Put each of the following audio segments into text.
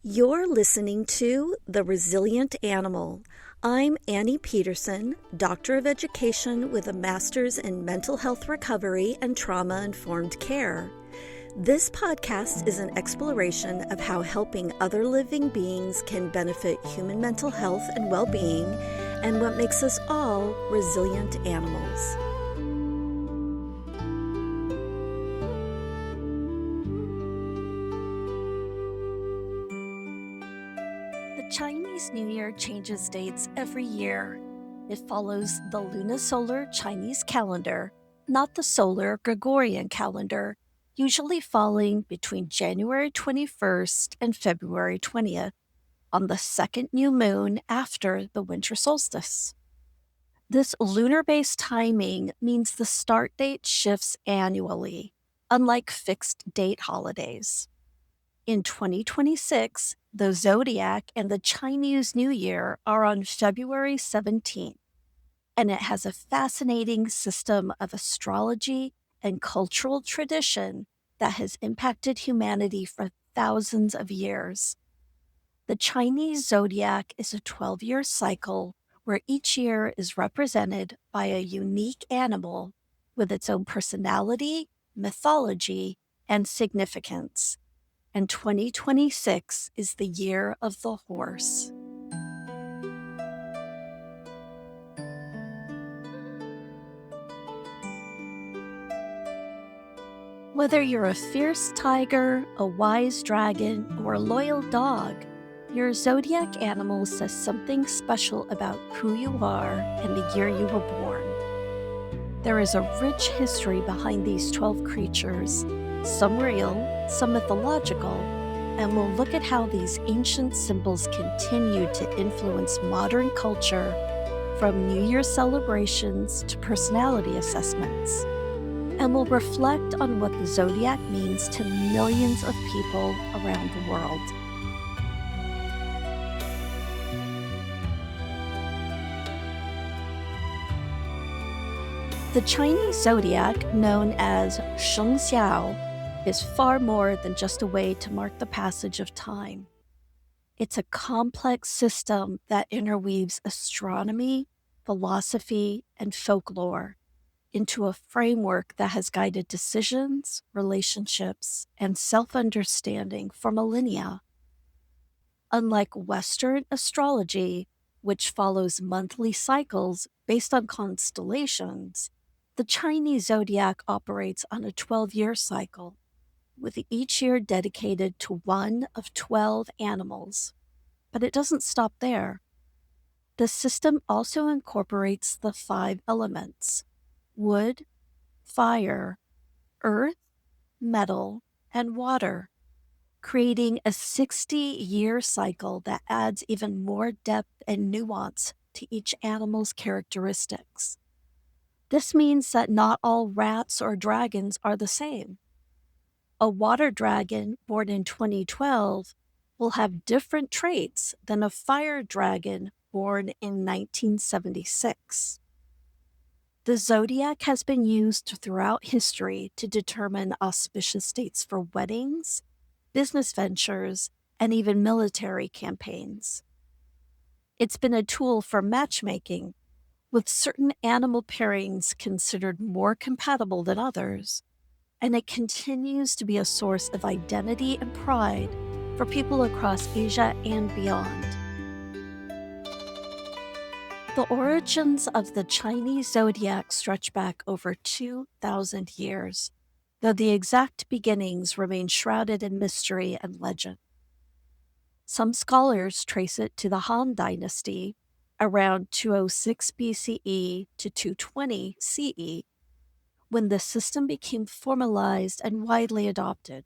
You're listening to The Resilient Animal. I'm Annie Petersen, Doctor of Education with a Master's in Mental Health Recovery and Trauma-Informed Care. This podcast is an exploration of how helping other living beings can benefit human mental health and well-being, and what makes us all resilient animals. The Chinese New Year changes dates every year. It follows the lunisolar Chinese calendar, not the solar Gregorian calendar, usually falling between January 21st and February 20th, on the second new moon after the winter solstice. This lunar-based timing means the start date shifts annually, unlike fixed date holidays. In 2026, the Zodiac and the Chinese New Year are on February 17th, and it has a fascinating system of astrology and cultural tradition that has impacted humanity for thousands of years. The Chinese Zodiac is a 12-year cycle where each year is represented by a unique animal with its own personality, mythology, and significance. And 2026 is the year of the horse. Whether you're a fierce tiger, a wise dragon, or a loyal dog, your zodiac animal says something special about who you are and the year you were born. There is a rich history behind these 12 creatures, some real, some mythological, and we'll look at how these ancient symbols continue to influence modern culture, from New Year's celebrations to personality assessments. And we'll reflect on what the zodiac means to millions of people around the world. The Chinese zodiac, known as Shengxiao, is far more than just a way to mark the passage of time. It's a complex system that interweaves astronomy, philosophy, and folklore into a framework that has guided decisions, relationships, and self-understanding for millennia. Unlike Western astrology, which follows monthly cycles based on constellations, the Chinese zodiac operates on a 12-year cycle, with each year dedicated to one of 12 animals. But it doesn't stop there. The system also incorporates the 5 elements: wood, fire, earth, metal, and water, creating a 60-year cycle that adds even more depth and nuance to each animal's characteristics. This means that not all rats or dragons are the same. A water dragon born in 2012 will have different traits than a fire dragon born in 1976. The zodiac has been used throughout history to determine auspicious dates for weddings, business ventures, and even military campaigns. It's been a tool for matchmaking, with certain animal pairings considered more compatible than others, and it continues to be a source of identity and pride for people across Asia and beyond. The origins of the Chinese zodiac stretch back over 2,000 years, though the exact beginnings remain shrouded in mystery and legend. Some scholars trace it to the Han Dynasty, around 206 BCE to 220 CE, when the system became formalized and widely adopted.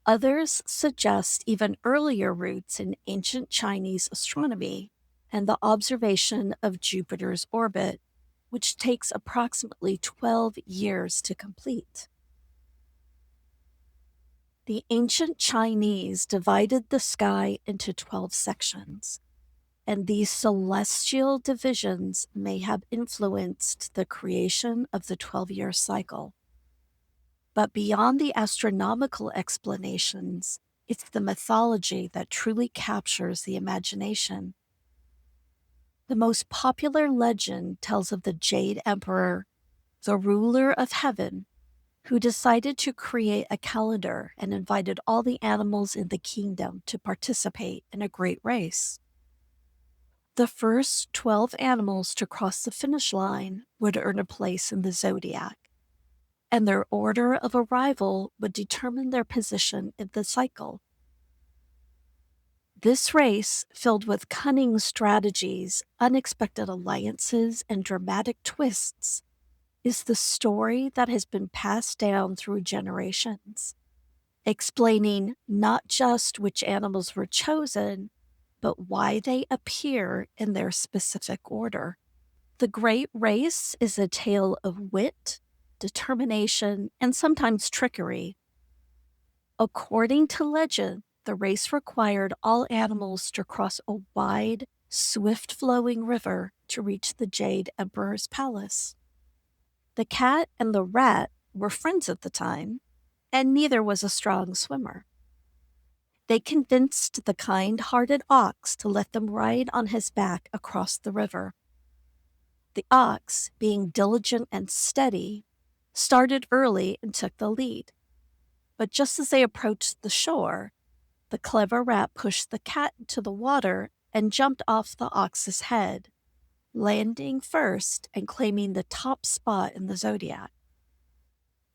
Others suggest even earlier roots in ancient Chinese astronomy and the observation of Jupiter's orbit, which takes approximately 12 years to complete. The ancient Chinese divided the sky into 12 sections, and these celestial divisions may have influenced the creation of the 12-year cycle. But beyond the astronomical explanations, It's the mythology that truly captures the imagination. The most popular legend tells of the Jade Emperor, the ruler of heaven, who decided to create a calendar and invited all the animals in the kingdom to participate in a great race. The first 12 animals to cross the finish line would earn a place in the zodiac, and their order of arrival would determine their position in the cycle. This race, filled with cunning strategies, unexpected alliances, and dramatic twists, is the story that has been passed down through generations, explaining not just which animals were chosen, but why they appear in their specific order. The Great Race is a tale of wit, determination, and sometimes trickery. According to legend, the race required all animals to cross a wide, swift flowing river to reach the Jade Emperor's palace. The cat and the rat were friends at the time, and neither was a strong swimmer. They convinced the kind hearted ox to let them ride on his back across the river. The ox, being diligent and steady, started early and took the lead. But just as they approached the shore, the clever rat pushed the cat into the water and jumped off the ox's head, landing first and claiming the top spot in the zodiac.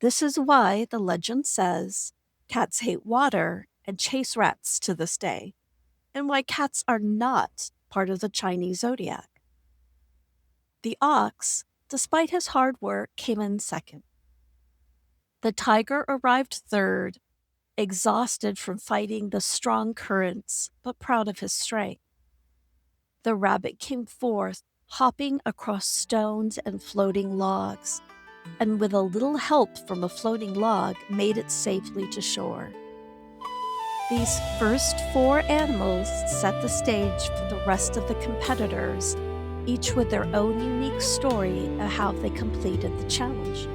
This is why the legend says cats hate water and chase rats to this day, and why cats are not part of the Chinese Zodiac. The ox, despite his hard work, came in second. The tiger arrived third, exhausted from fighting the strong currents, but proud of his strength. The rabbit came fourth, hopping across stones and floating logs, and with a little help from a floating log, made it safely to shore. These first four animals set the stage for the rest of the competitors, each with their own unique story of how they completed the challenge.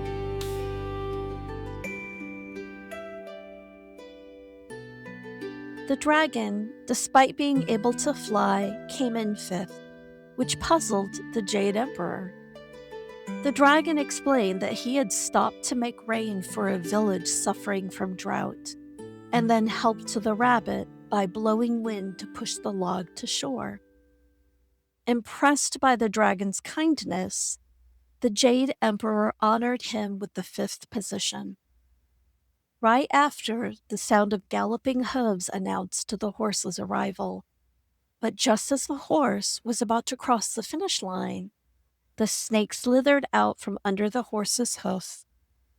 The dragon, despite being able to fly, came in fifth, which puzzled the Jade Emperor. The dragon explained that he had stopped to make rain for a village suffering from drought, and then helped the rabbit by blowing wind to push the log to shore. Impressed by the dragon's kindness, the Jade Emperor honored him with the fifth position. Right after, the sound of galloping hooves announced the horse's arrival. But just as the horse was about to cross the finish line, the snake slithered out from under the horse's hoof,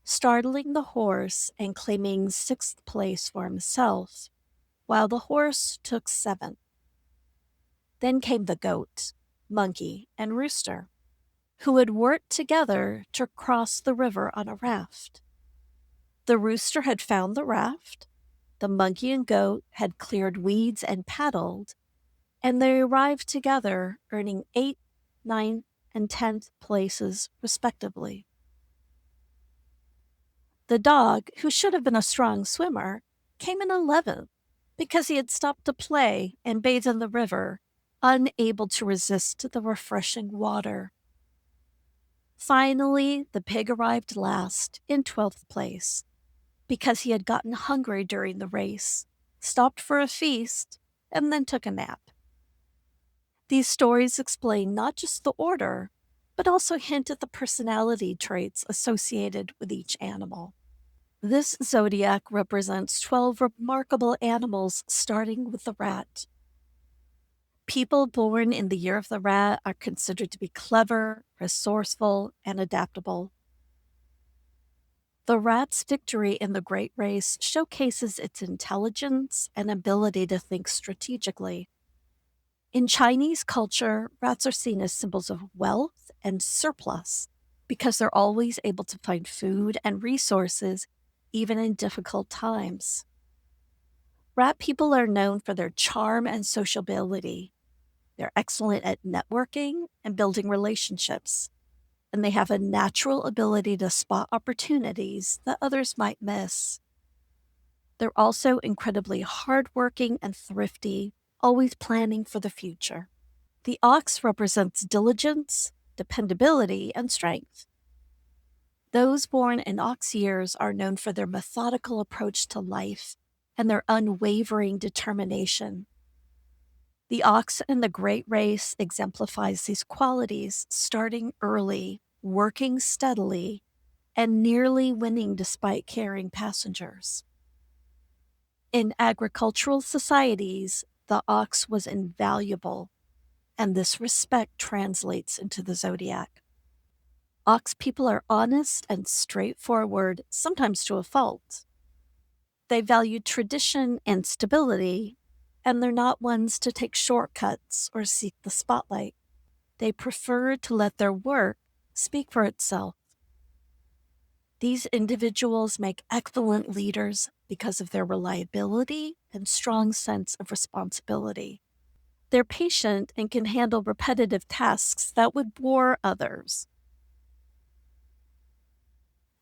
startling the horse and claiming sixth place for himself, while the horse took seventh. Then came the goat, monkey, and rooster, who had worked together to cross the river on a raft. The rooster had found the raft, the monkey and goat had cleared weeds and paddled, and they arrived together, earning 8th, 9th, and 10th places, respectively. The dog, who should have been a strong swimmer, came in 11th because he had stopped to play and bathe in the river, unable to resist the refreshing water. Finally, the pig arrived last, in 12th place, because he had gotten hungry during the race, stopped for a feast, and then took a nap. These stories explain not just the order, but also hint at the personality traits associated with each animal. This zodiac represents 12 remarkable animals, starting with the rat. People born in the year of the rat are considered to be clever, resourceful, and adaptable. The rat's victory in the Great Race showcases its intelligence and ability to think strategically. In Chinese culture, rats are seen as symbols of wealth and surplus because they're always able to find food and resources even in difficult times. Rat people are known for their charm and sociability. They're excellent at networking and building relationships, and they have a natural ability to spot opportunities that others might miss. They're also incredibly hardworking and thrifty, always planning for the future. The ox represents diligence, dependability, and strength. Those born in ox years are known for their methodical approach to life and their unwavering determination. The ox in the Great Race exemplifies these qualities, starting early, working steadily, and nearly winning despite carrying passengers. In agricultural societies, the ox was invaluable, and this respect translates into the zodiac. Ox people are honest and straightforward, sometimes to a fault. They value tradition and stability, and they're not ones to take shortcuts or seek the spotlight. They prefer to let their work speak for itself. These individuals make excellent leaders because of their reliability and strong sense of responsibility. They're patient and can handle repetitive tasks that would bore others.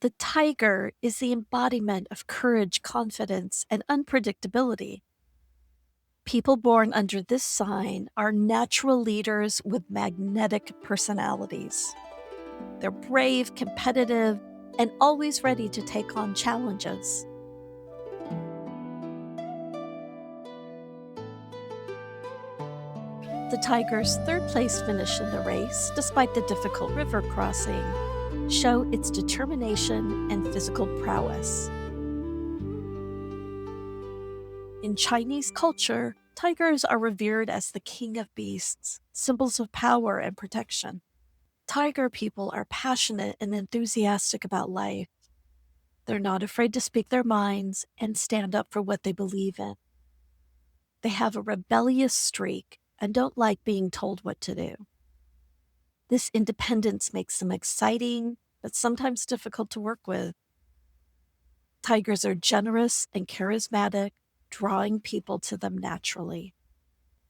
The tiger is the embodiment of courage, confidence, and unpredictability. People born under this sign are natural leaders with magnetic personalities. They're brave, competitive, and always ready to take on challenges. The tiger's third place finish in the race, despite the difficult river crossing, show its determination and physical prowess. In Chinese culture, tigers are revered as the king of beasts, symbols of power and protection. Tiger people are passionate and enthusiastic about life. They're not afraid to speak their minds and stand up for what they believe in. They have a rebellious streak and don't like being told what to do. This independence makes them exciting, but sometimes difficult to work with. Tigers are generous and charismatic, drawing people to them naturally.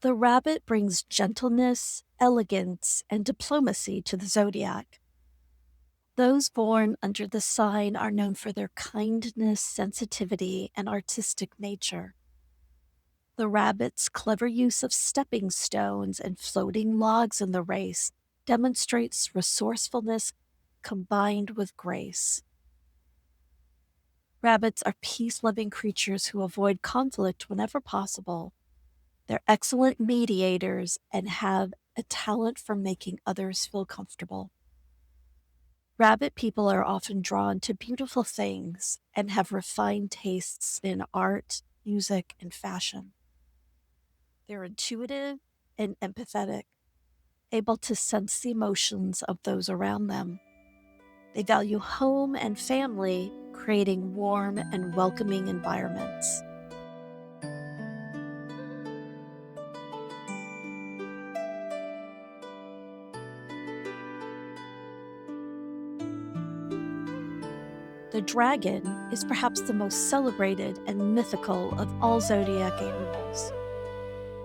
The rabbit brings gentleness, elegance, and diplomacy to the zodiac. Those born under the sign are known for their kindness, sensitivity, and artistic nature. The rabbit's clever use of stepping stones and floating logs in the race demonstrates resourcefulness combined with grace. Rabbits are peace-loving creatures who avoid conflict whenever possible. They're excellent mediators and have a talent for making others feel comfortable. Rabbit people are often drawn to beautiful things and have refined tastes in art, music, and fashion. They're intuitive and empathetic, able to sense the emotions of those around them. They value home and family, creating warm and welcoming environments. The dragon is perhaps the most celebrated and mythical of all zodiac animals.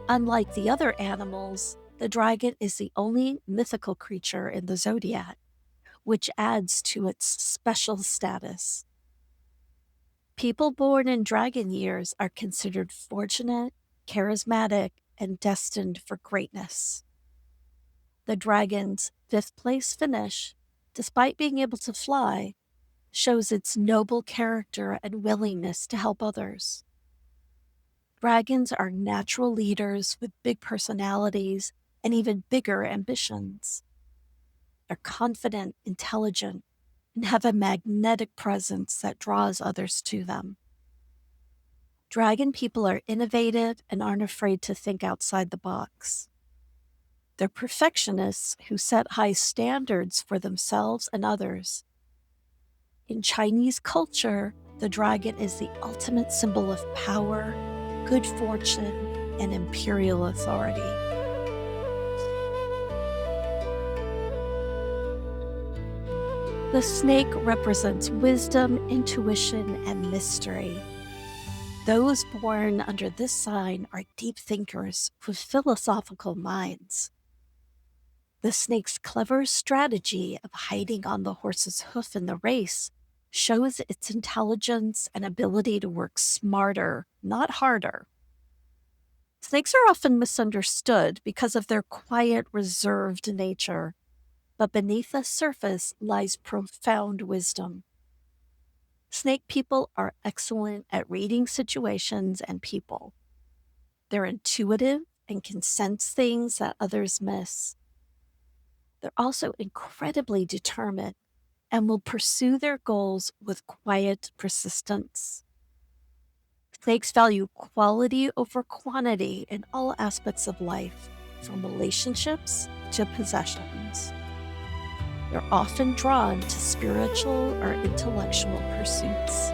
Unlike the other animals, the dragon is the only mythical creature in the zodiac, which adds to its special status. People born in dragon years are considered fortunate, charismatic, and destined for greatness. The dragon's fifth place finish, despite being able to fly, shows its noble character and willingness to help others. Dragons are natural leaders with big personalities and even bigger ambitions. They're confident, intelligent, and have a magnetic presence that draws others to them. Dragon people are innovative and aren't afraid to think outside the box. They're perfectionists who set high standards for themselves and others. In Chinese culture, the dragon is the ultimate symbol of power, good fortune, and imperial authority. The snake represents wisdom, intuition, and mystery. Those born under this sign are deep thinkers with philosophical minds. The snake's clever strategy of hiding on the horse's hoof in the race shows its intelligence and ability to work smarter, not harder. Snakes are often misunderstood because of their quiet, reserved nature, but beneath the surface lies profound wisdom. Snake people are excellent at reading situations and people. They're intuitive and can sense things that others miss. They're also incredibly determined and will pursue their goals with quiet persistence. Snakes value quality over quantity in all aspects of life, from relationships to possessions. They're often drawn to spiritual or intellectual pursuits.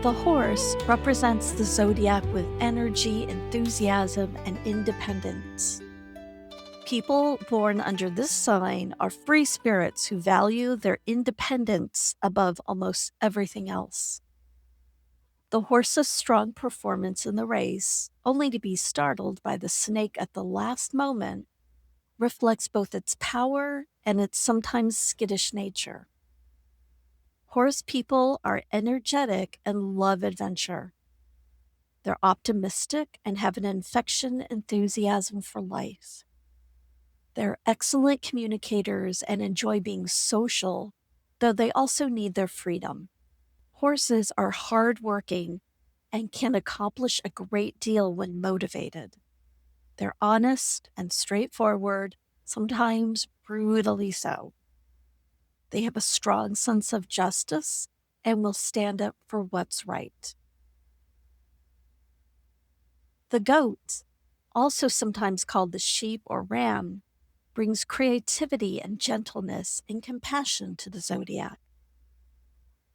The horse represents the zodiac with energy, enthusiasm, and independence. People born under this sign are free spirits who value their independence above almost everything else. The horse's strong performance in the race, only to be startled by the snake at the last moment, reflects both its power and its sometimes skittish nature. Horse people are energetic and love adventure. They're optimistic and have an infectious enthusiasm for life. They're excellent communicators and enjoy being social, though they also need their freedom. Horses are hardworking and can accomplish a great deal when motivated. They're honest and straightforward, sometimes brutally so. They have a strong sense of justice and will stand up for what's right. The goat, also sometimes called the sheep or ram, brings creativity and gentleness and compassion to the zodiac.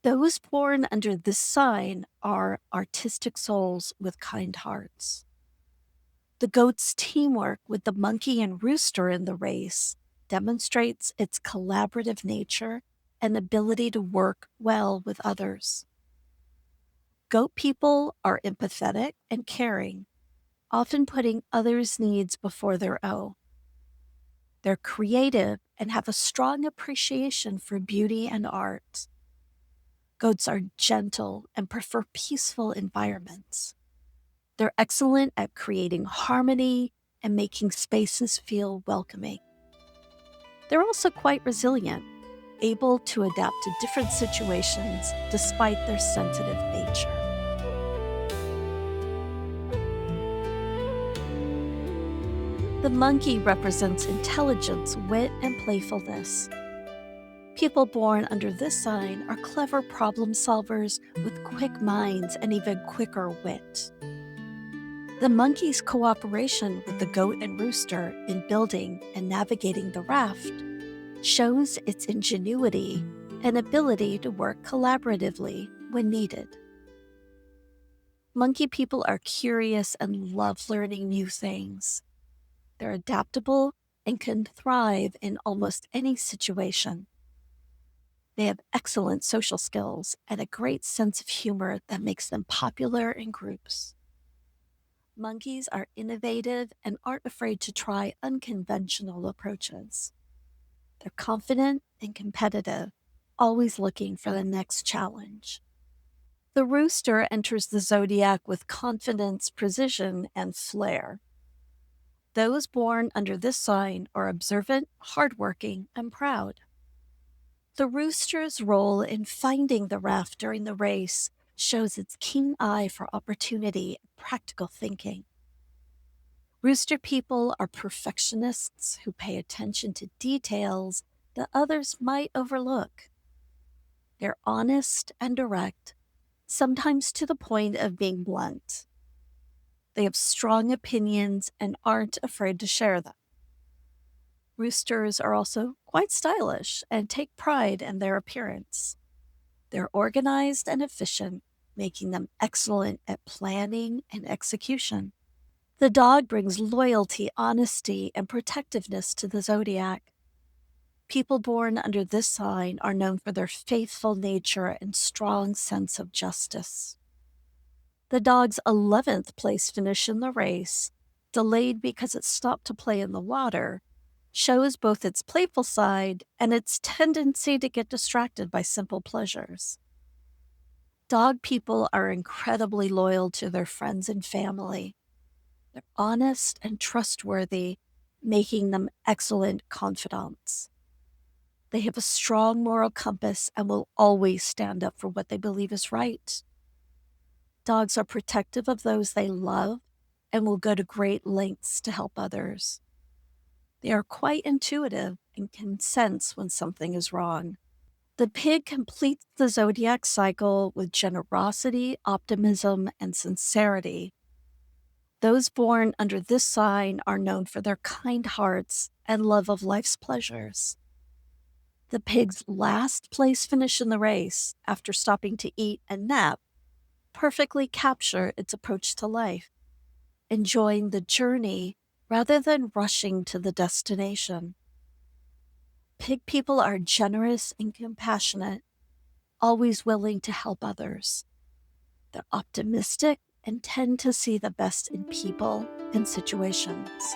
Those born under this sign are artistic souls with kind hearts. The goat's teamwork with the monkey and rooster in the race demonstrates its collaborative nature and ability to work well with others. Goat people are empathetic and caring, often putting others' needs before their own. They're creative and have a strong appreciation for beauty and art. Goats are gentle and prefer peaceful environments. They're excellent at creating harmony and making spaces feel welcoming. They're also quite resilient, able to adapt to different situations despite their sensitive nature. The monkey represents intelligence, wit, and playfulness. People born under this sign are clever problem solvers with quick minds and even quicker wit. The monkey's cooperation with the goat and rooster in building and navigating the raft shows its ingenuity and ability to work collaboratively when needed. Monkey people are curious and love learning new things. They're adaptable and can thrive in almost any situation. They have excellent social skills and a great sense of humor that makes them popular in groups. Monkeys are innovative and aren't afraid to try unconventional approaches. They're confident and competitive, always looking for the next challenge. The rooster enters the zodiac with confidence, precision, and flair. Those born under this sign are observant, hardworking, and proud. The rooster's role in finding the raft during the race shows its keen eye for opportunity and practical thinking. Rooster people are perfectionists who pay attention to details that others might overlook. They're honest and direct, sometimes to the point of being blunt. They have strong opinions and aren't afraid to share them. Roosters are also quite stylish and take pride in their appearance. They're organized and efficient, making them excellent at planning and execution. The dog brings loyalty, honesty, and protectiveness to the zodiac. People born under this sign are known for their faithful nature and strong sense of justice. The dog's 11th place finish in the race, delayed because it stopped to play in the water, shows both its playful side and its tendency to get distracted by simple pleasures. Dog people are incredibly loyal to their friends and family. They're honest and trustworthy, making them excellent confidants. They have a strong moral compass and will always stand up for what they believe is right. Dogs are protective of those they love and will go to great lengths to help others. They are quite intuitive and can sense when something is wrong. The pig completes the zodiac cycle with generosity, optimism, and sincerity. Those born under this sign are known for their kind hearts and love of life's pleasures. The pig's last place finish in the race, after stopping to eat and nap, perfectly capture its approach to life, enjoying the journey rather than rushing to the destination. Pig people are generous and compassionate, always willing to help others. They're optimistic and tend to see the best in people and situations.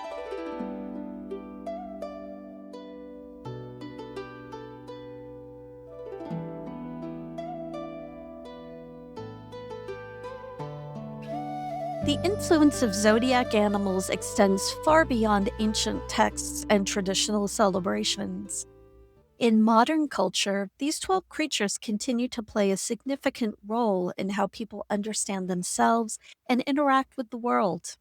The influence of zodiac animals extends far beyond ancient texts and traditional celebrations. In modern culture, these 12 creatures continue to play a significant role in how people understand themselves and interact with the world.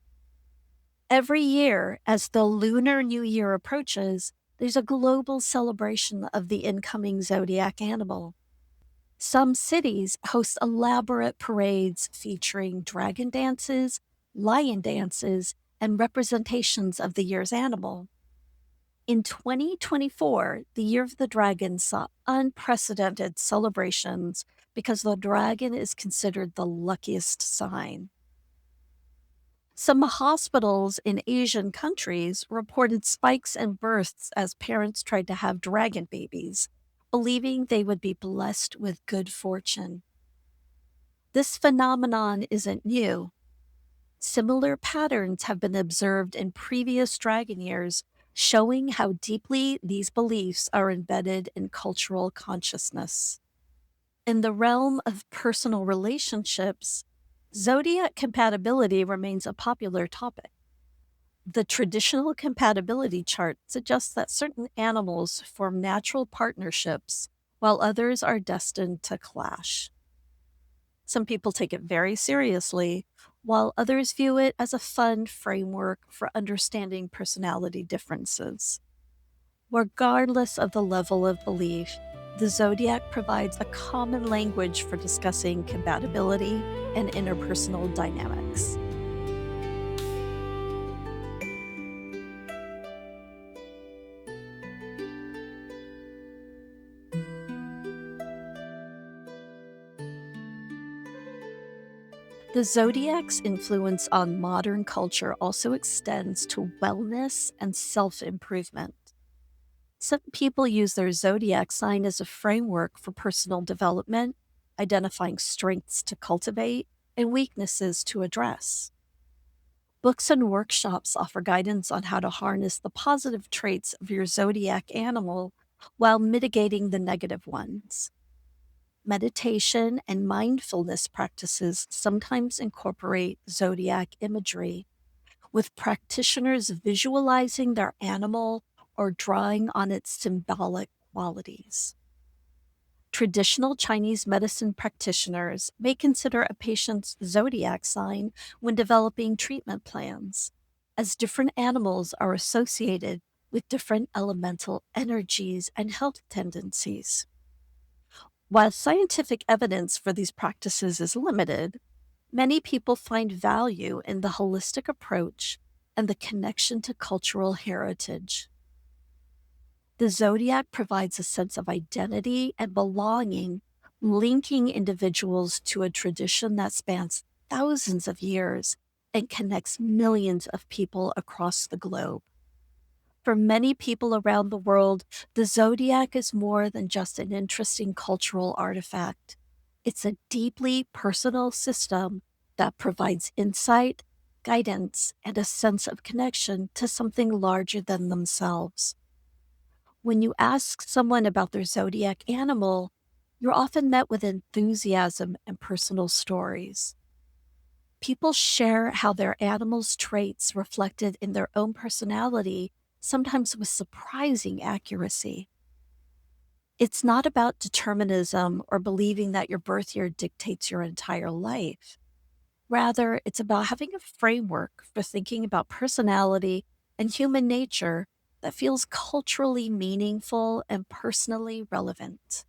Every year, as the Lunar New Year approaches, there's a global celebration of the incoming zodiac animal. Some cities host elaborate parades featuring dragon dances, lion dances, and representations of the year's animal. In 2024, the Year of the Dragon saw unprecedented celebrations because the dragon is considered the luckiest sign. Some hospitals in Asian countries reported spikes in births as parents tried to have dragon babies, believing they would be blessed with good fortune. This phenomenon isn't new. Similar patterns have been observed in previous dragon years, showing how deeply these beliefs are embedded in cultural consciousness. In the realm of personal relationships, zodiac compatibility remains a popular topic. The traditional compatibility chart suggests that certain animals form natural partnerships, while others are destined to clash. Some people take it very seriously, while others view it as a fun framework for understanding personality differences. Regardless of the level of belief, the zodiac provides a common language for discussing compatibility and interpersonal dynamics. The zodiac's influence on modern culture also extends to wellness and self improvement. Some people use their zodiac sign as a framework for personal development, identifying strengths to cultivate and weaknesses to address. Books and workshops offer guidance on how to harness the positive traits of your zodiac animal while mitigating the negative ones. Meditation and mindfulness practices sometimes incorporate zodiac imagery, with practitioners visualizing their animal or drawing on its symbolic qualities. Traditional Chinese medicine practitioners may consider a patient's zodiac sign when developing treatment plans, as different animals are associated with different elemental energies and health tendencies. While scientific evidence for these practices is limited, many people find value in the holistic approach and the connection to cultural heritage. The zodiac provides a sense of identity and belonging, linking individuals to a tradition that spans thousands of years and connects millions of people across the globe. For many people around the world, the zodiac is more than just an interesting cultural artifact. It's a deeply personal system that provides insight, guidance, and a sense of connection to something larger than themselves. When you ask someone about their zodiac animal, you're often met with enthusiasm and personal stories. People share how their animal's traits reflected in their own personality, sometimes with surprising accuracy. It's not about determinism or believing that your birth year dictates your entire life. Rather, it's about having a framework for thinking about personality and human nature that feels culturally meaningful and personally relevant.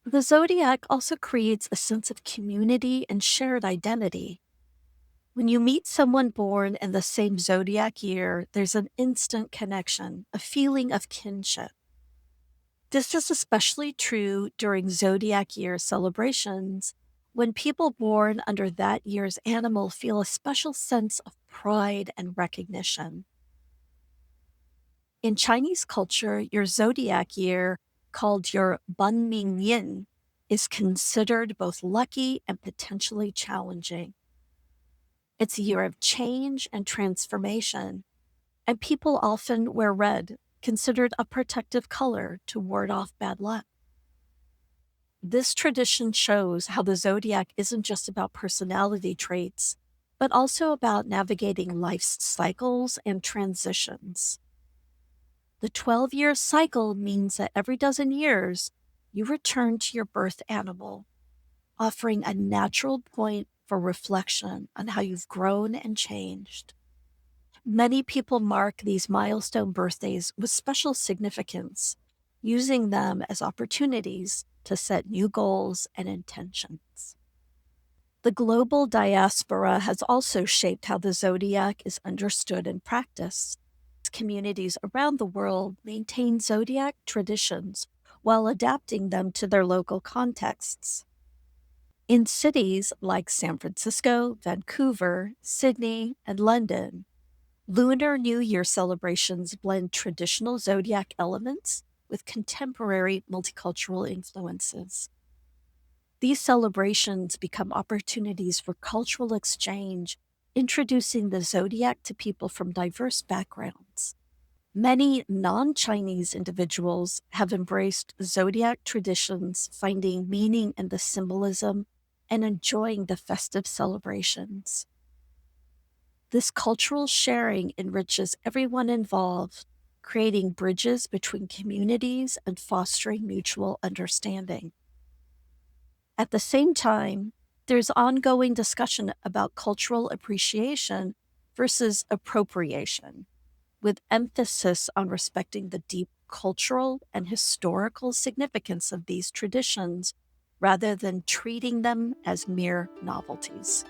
The zodiac also creates a sense of community and shared identity. When you meet someone born in the same zodiac year, there's an instant connection, a feeling of kinship. This is especially true during zodiac year celebrations, when people born under that year's animal feel a special sense of pride and recognition. In Chinese culture, your zodiac year, called your Banming Yin, is considered both lucky and potentially challenging. It's a year of change and transformation, and people often wear red, considered a protective color to ward off bad luck. This tradition shows how the zodiac isn't just about personality traits, but also about navigating life's cycles and transitions. The 12-year cycle means that every dozen years, you return to your birth animal, offering a natural point for reflection on how you've grown and changed. Many people mark these milestone birthdays with special significance, using them as opportunities to set new goals and intentions. The global diaspora has also shaped how the zodiac is understood and practiced. Communities around the world maintain zodiac traditions while adapting them to their local contexts. In cities like San Francisco, Vancouver, Sydney, and London, Lunar New Year celebrations blend traditional zodiac elements with contemporary multicultural influences. These celebrations become opportunities for cultural exchange, introducing the zodiac to people from diverse backgrounds. Many non Chinese individuals have embraced zodiac traditions, finding meaning in the symbolism and enjoying the festive celebrations. This cultural sharing enriches everyone involved, creating bridges between communities and fostering mutual understanding. At the same time, there's ongoing discussion about cultural appreciation versus appropriation, with emphasis on respecting the deep cultural and historical significance of these traditions rather than treating them as mere novelties.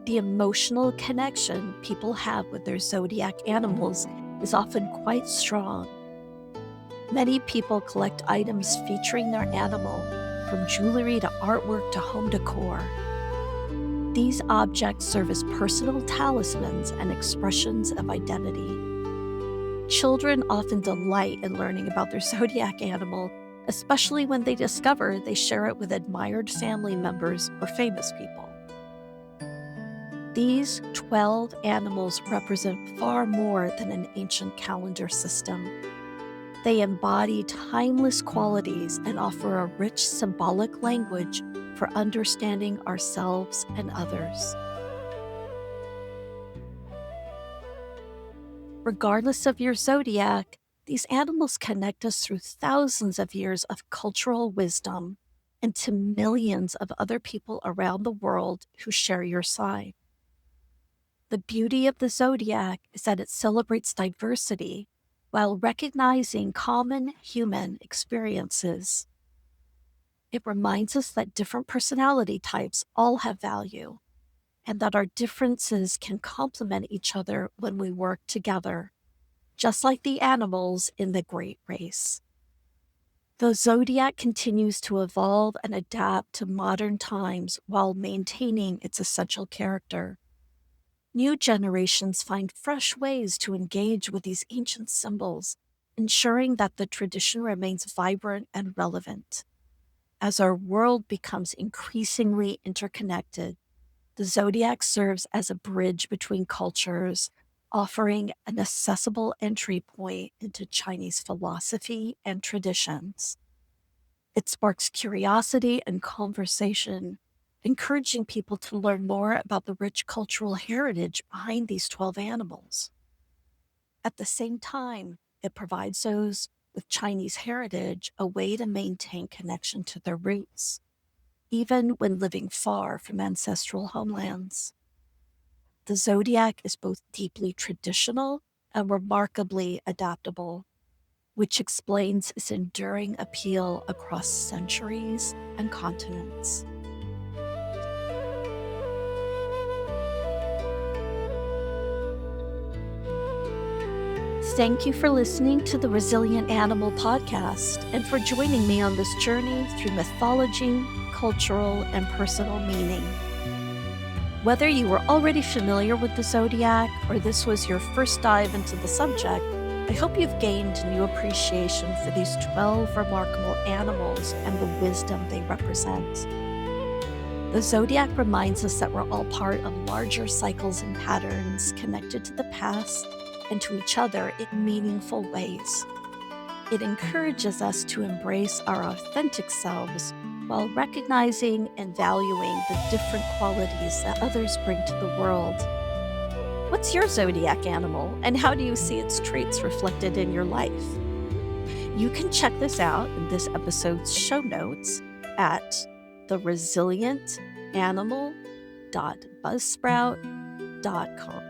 The emotional connection people have with their zodiac animals is often quite strong. Many people collect items featuring their animal, from jewelry to artwork to home decor. These objects serve as personal talismans and expressions of identity. Children often delight in learning about their zodiac animal, especially when they discover they share it with admired family members or famous people. These 12 animals represent far more than an ancient calendar system. They embody timeless qualities and offer a rich symbolic language for understanding ourselves and others. Regardless of your zodiac, these animals connect us through thousands of years of cultural wisdom and to millions of other people around the world who share your sign. The beauty of the zodiac is that it celebrates diversity while recognizing common human experiences. It reminds us that different personality types all have value, and that our differences can complement each other when we work together, just like the animals in the Great Race. The zodiac continues to evolve and adapt to modern times while maintaining its essential character. New generations find fresh ways to engage with these ancient symbols, ensuring that the tradition remains vibrant and relevant. As our world becomes increasingly interconnected, the zodiac serves as a bridge between cultures, offering an accessible entry point into Chinese philosophy and traditions. It sparks curiosity and conversation, encouraging people to learn more about the rich cultural heritage behind these 12 animals. At the same time, it provides those with Chinese heritage a way to maintain connection to their roots, even when living far from ancestral homelands. The zodiac is both deeply traditional and remarkably adaptable, which explains its enduring appeal across centuries and continents. Thank you for listening to the Resilient Animal Podcast and for joining me on this journey through mythology, cultural, and personal meaning. Whether you were already familiar with the zodiac or this was your first dive into the subject, I hope you've gained new appreciation for these 12 remarkable animals and the wisdom they represent. The zodiac reminds us that we're all part of larger cycles and patterns connected to the past and to each other in meaningful ways. It encourages us to embrace our authentic selves while recognizing and valuing the different qualities that others bring to the world. What's your zodiac animal, and how do you see its traits reflected in your life? You can check this out in this episode's show notes at theresilientanimal.buzzsprout.com.